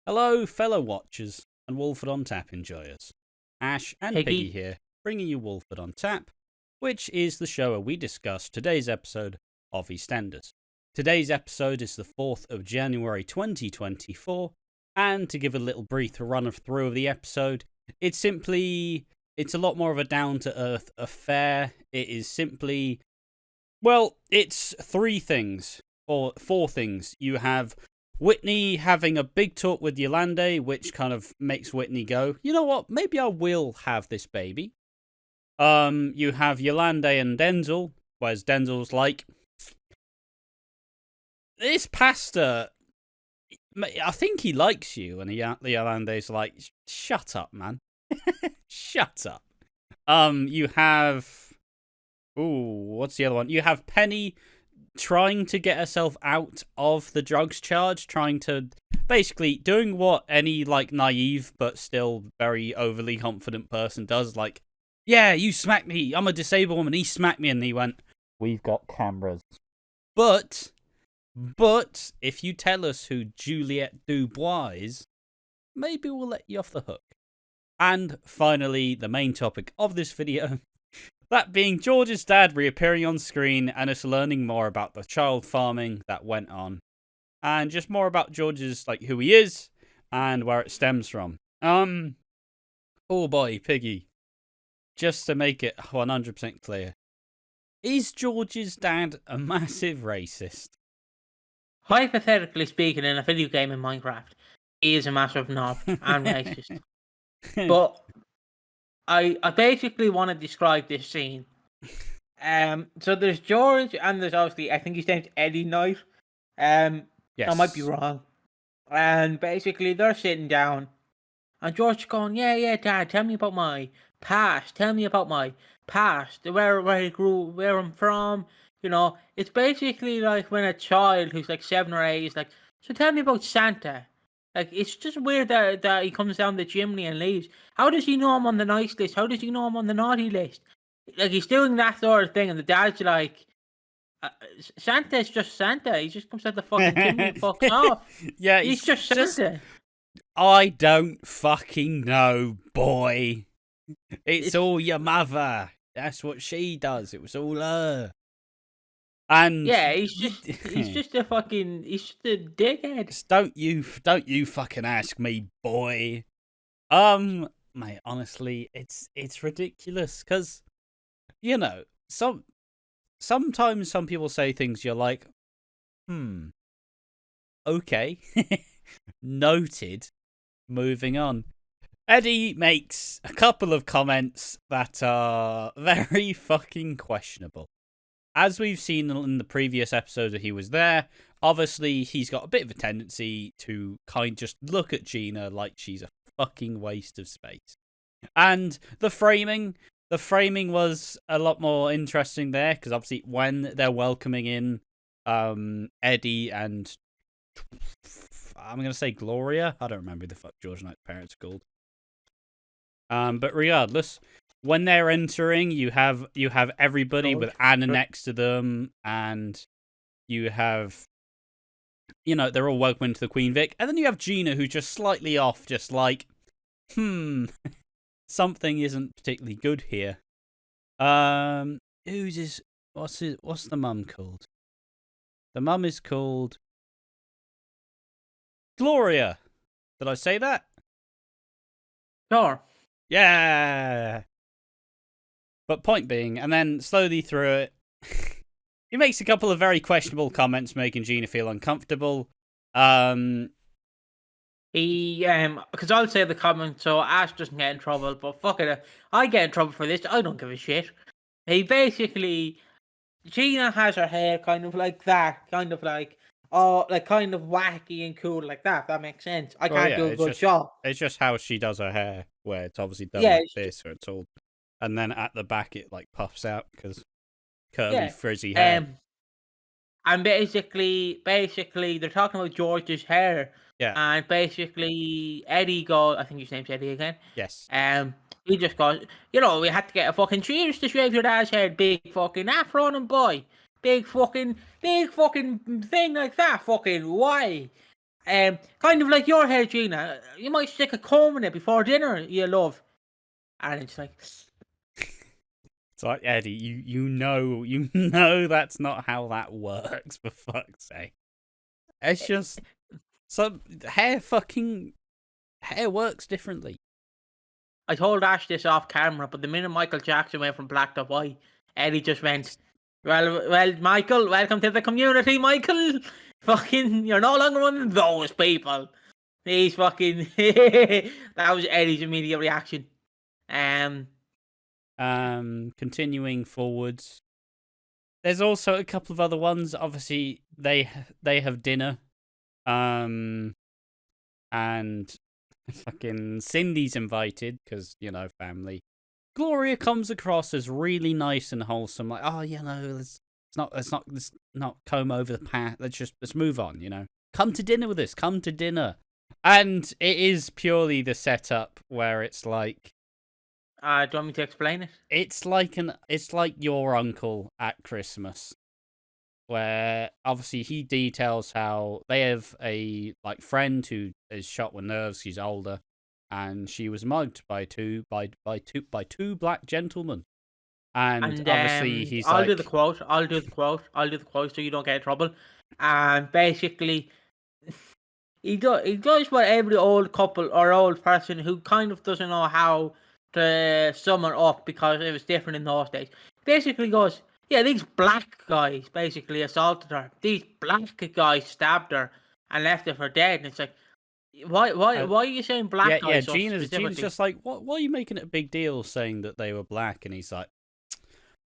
Hello, fellow watchers and Walford on Tap enjoyers. Ash and Piggy here, bringing you Walford on Tap, which is the show where we discuss today's episode of EastEnders. Today's episode is the 4th of January 2024, and to give a little brief run-through of the episode, it's a lot more of a down-to-earth affair. It is simply, well, it's four things. You have Whitney having a big talk with Yolande, which kind of makes Whitney go, you know what, maybe I will have this baby. You have Yolande and Denzel, whereas Denzel's like, this pastor, I think he likes you, and Yolande's like, shut up, man. Shut up. You have, what's the other one? You have Penny trying to get herself out of the drugs charge, trying to basically doing what any like naive but still very overly confident person does, like, yeah, you smacked me, I'm a disabled woman, he smacked me, and he went, we've got cameras. But if you tell us who Juliette Dubois is, maybe we'll let you off the hook. And finally, the main topic of this video, that being George's dad reappearing on screen and us learning more about the child farming that went on. And just more about George's, like, who he is and where it stems from. Oh boy, Piggy. Just to make it 100% clear. Is George's dad a massive racist? Hypothetically speaking, in a video game in Minecraft, he is a massive knob and racist. But I basically want to describe this scene. So there's George, and there's obviously, I think his name's Eddie Knight. Yes. I might be wrong. And basically, they're sitting down, and George's going, yeah, Dad, tell me about my past. Tell me about my past, where I grew, where I'm from. You know, it's basically like when a child who's like 7 or 8 is like, so tell me about Santa. Like, it's just weird that he comes down the chimney and leaves. How does he know I'm on the nice list? How does he know I'm on the naughty list? Like, he's doing that sort of thing, and the dad's like, Santa's just Santa. He just comes out the fucking chimney and fucks off. Yeah, he's just Santa. I don't fucking know, boy. It's all your mother. That's what she does. It was all her. And yeah, he's just a dickhead. Don't you fucking ask me, boy. Mate, honestly, it's ridiculous, because, you know, sometimes some people say things you're like, okay, noted. Moving on. Eddie makes a couple of comments that are very fucking questionable. As we've seen in the previous episode that he was there, obviously he's got a bit of a tendency to just look at Gina like she's a fucking waste of space. And the framing was a lot more interesting there, because obviously when they're welcoming in Eddie and I'm going to say Gloria. I don't remember who the fuck George Knight's parents are called. But regardless, when they're entering, you have everybody with Anna next to them, and you have, you know, they're all welcome into the Queen Vic, and then you have Gina, who's just slightly off, just like, something isn't particularly good here. What's the mum called? The mum is called Gloria. Did I say that? Sure. Yeah. But point being, and then slowly through it, he makes a couple of very questionable comments, making Gina feel uncomfortable. Because I'll say the comment so Ash doesn't get in trouble, but fuck it, I get in trouble for this. I don't give a shit. He basically, Gina has her hair kind of like that, kind of like, kind of wacky and cool like that. If that makes sense. I can't do a good job. It's just how she does her hair, where it's obviously done like this, or it's all, and then at the back it like puffs out because curly, frizzy hair. And basically, they're talking about George's hair. Yeah. And basically, Eddie goes, I think his name's Eddie again. Yes. He just goes, you know, we had to get a fucking shears to shave your dad's hair, big fucking afro on him, boy. Big fucking thing like that. Fucking why? Kind of like your hair, Gina. You might stick a comb in it before dinner, you love. And it's like... It's like, Eddie, you know that's not how that works, for fuck's sake. It's just... hair works differently. I told Ash this off camera, but the minute Michael Jackson went from black to white, Eddie just went, well, Michael, welcome to the community, Michael. Fucking, you're no longer one of those people. He's fucking... That was Eddie's immediate reaction. Continuing forwards. There's also a couple of other ones. Obviously, they have dinner. And fucking Cindy's invited because, you know, family. Gloria comes across as really nice and wholesome, like, oh, you know, let's not comb over the past. Let's move on, you know. Come to dinner with us. Come to dinner. And it is purely the setup where it's like, do you want me to explain it? It's like your uncle at Christmas, where obviously he details how they have a friend who is shot with nerves. She's older, and she was mugged by two black gentlemen. And obviously he's I'll do the quote so you don't get in trouble. And basically, he does what every old couple or old person who kind of doesn't know how to sum it up because it was different in those days. Basically goes, yeah, these black guys basically assaulted her. These black guys stabbed her and left her for dead. And it's like, why are you saying black guys? Yeah, Gina's just like, why are you making it a big deal saying that they were black? And he's like,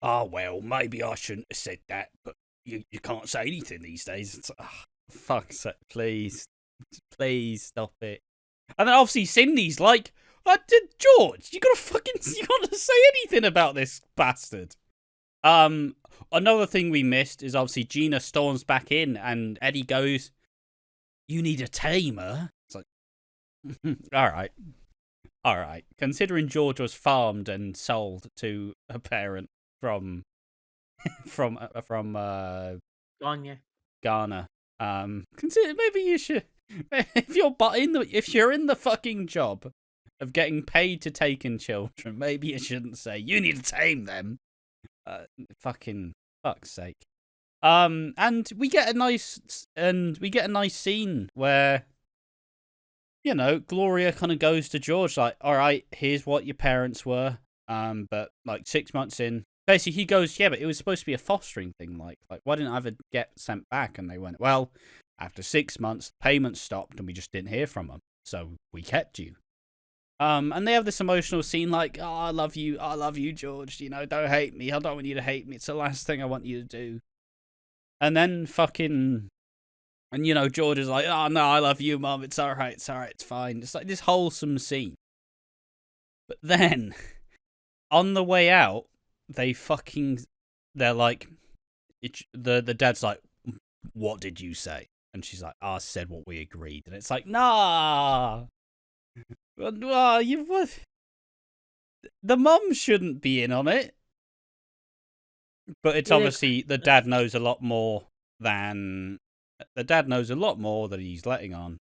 oh, well, maybe I shouldn't have said that, but you can't say anything these days. It's like, oh, fuck's sake, please stop it. And then obviously Cindy's like, George, you gotta say anything about this bastard. Another thing we missed is obviously Gina storms back in and Eddie goes, you need a tamer? It's like, all right. Considering George was farmed and sold to a parent from Ghana, consider maybe you should, if you're in the fucking job of getting paid to take in children, maybe you shouldn't say you need to tame them. Fucking fuck's sake. And we get a nice scene where, you know, Gloria kind of goes to George like, all right, here's what your parents were. But like 6 months in, basically he goes, yeah, but it was supposed to be a fostering thing. Like why didn't I ever get sent back? And they went, well, after 6 months, payments stopped and we just didn't hear from them, so we kept you. And they have this emotional scene like, oh, I love you, George. You know, don't hate me. I don't want you to hate me. It's the last thing I want you to do. And then and you know, George is like, oh no, I love you, Mum. It's all right, it's fine. It's like this wholesome scene. But then, on the way out, they're like, the dad's like, what did you say? And she's like, I said what we agreed. And it's like, nah. Well, the mum shouldn't be in on it. But it's obviously the dad knows a lot more than he's letting on.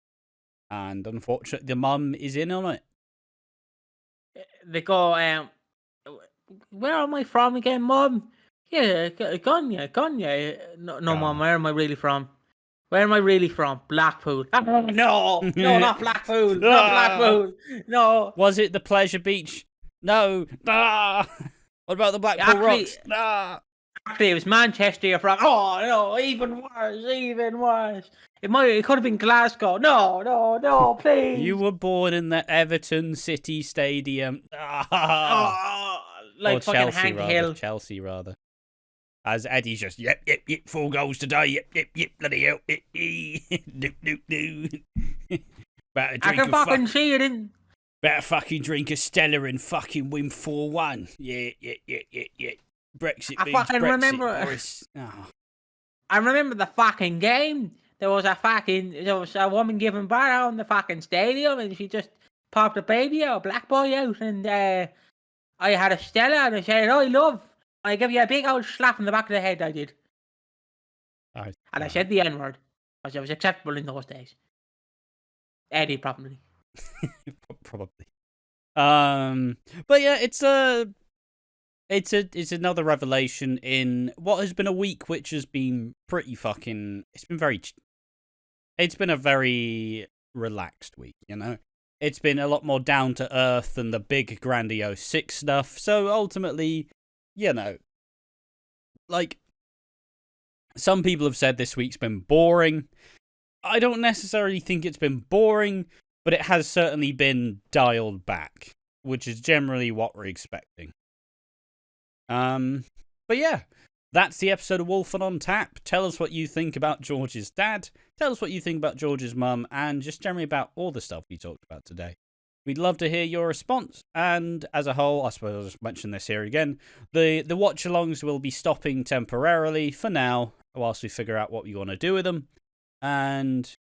And unfortunately, the mum is in on it. They go, where am I from again, Mum? Yeah, Gonya. No, Mum, where am I really from? Where am I really from? Blackpool. No, not Blackpool. Not Blackpool. No. Was it the Pleasure Beach? No. What about the Blackpool Rocks? Actually, it was Manchester you're from. Oh, no, even worse. It could have been Glasgow. No, please. You were born in the Everton City Stadium. Like fucking Hank Hill. Chelsea, rather. As Eddie's just, yep, 4 goals today, yep, bloody hell, do. I can fucking see it in. Better fucking drink a Stella and fucking win 4-1. Yeah. Brexit. I fucking remember. I remember the fucking game. There was a woman giving birth out in the fucking stadium, and she just popped a baby out, a black boy out, and I had a Stella, and I said, "Oh, love." I gave you a big old slap in the back of the head, I did. And I said the N-word, because it was acceptable in those days. Eddie, probably. Probably. But yeah, it's another revelation in what has been a week which has been pretty fucking. It's been a very relaxed week, you know. It's been a lot more down to earth than the big grandiose sick stuff. So ultimately, you know, like some people have said this week's been boring. I don't necessarily think it's been boring, but it has certainly been dialed back, which is generally what we're expecting. But yeah, that's the episode of Walford on Tap. Tell us what you think about George's dad. Tell us what you think about George's mum, and just generally about all the stuff we talked about today. We'd love to hear your response, and as a whole, I suppose I'll just mention this here again, the watch-alongs will be stopping temporarily for now, whilst we figure out what we want to do with them, and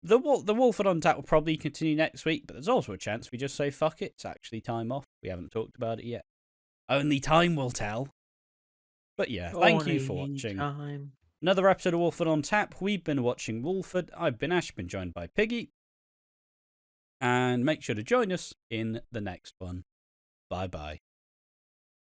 the Walford on Tap will probably continue next week, but there's also a chance we just say, fuck it, it's actually time off. We haven't talked about it yet. Only time will tell. But yeah, thank you for watching. Another episode of Walford on Tap. We've been watching Walford. I've been Ash, been joined by Piggy. And make sure to join us in the next one. Bye-bye.